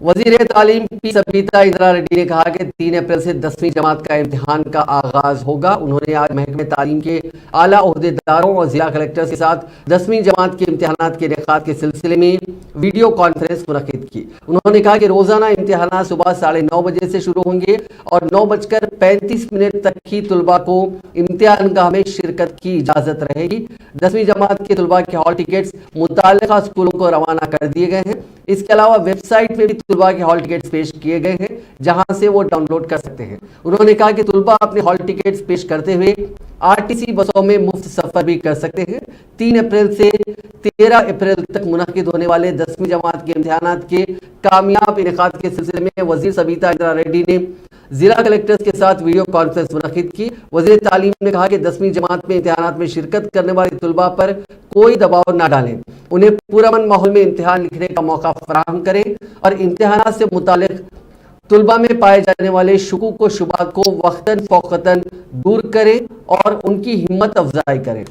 وزیر تعلیم پی سبیتا اندرا ریڈی نے کہا کہ 3 اپریل سے 10ویں جماعت کا امتحان کا آغاز ہوگا۔ انہوں نے آج محکمہ تعلیم کے اعلیٰ عہدیداروں اور ضلع کلکٹرز کے ساتھ 10ویں جماعت کے امتحانات کے انعقاد کے سلسلے میں ویڈیو کانفرنس منعقد کی۔ انہوں نے کہا کہ روزانہ امتحانات صبح 9:30 بجے سے شروع ہوں گے اور 9:35 تک ہی طلباء کو امتحان گاہ میں شرکت کی اجازت رہے گی۔ 10ویں جماعت کے طلباء کے ہال ٹکٹس متعلقہ اسکولوں کو روانہ کر دیے گئے ہیں۔ اس کے علاوہ ویب سائٹ میں بھی طلباء کے ہال ٹکٹس پیش کیے گئے ہیں جہاں سے وہ ڈاؤن لوڈ کر سکتے ہیں۔ انہوں نے کہا کہ طلباء اپنے ہال ٹکٹس پیش کرتے ہوئے RTC بسوں میں مفت سفر بھی کر سکتے ہیں۔ 3 اپریل سے 13 اپریل تک منعقد ہونے والے 10ویں جماعت کے امتحانات کے کامیاب انعقاد کے سلسلے میں وزیر سبیتا اندرا ریڈی نے ضلع کلکٹرز کے ساتھ ویڈیو کانفرنس منعقد کی۔ وزیر تعلیم نے کہا کہ 10ویں جماعت میں امتحانات میں شرکت کرنے والے طلباء پر کوئی دباؤ نہ ڈالیں، انہیں پرامن ماحول میں امتحان لکھنے کا موقع فراہم کریں اور امتحانات سے متعلق طلباء میں پائے جانے والے شکوک و شبہات کو وقتاً فوقتاً دور کریں اور ان کی ہمت افزائی کریں۔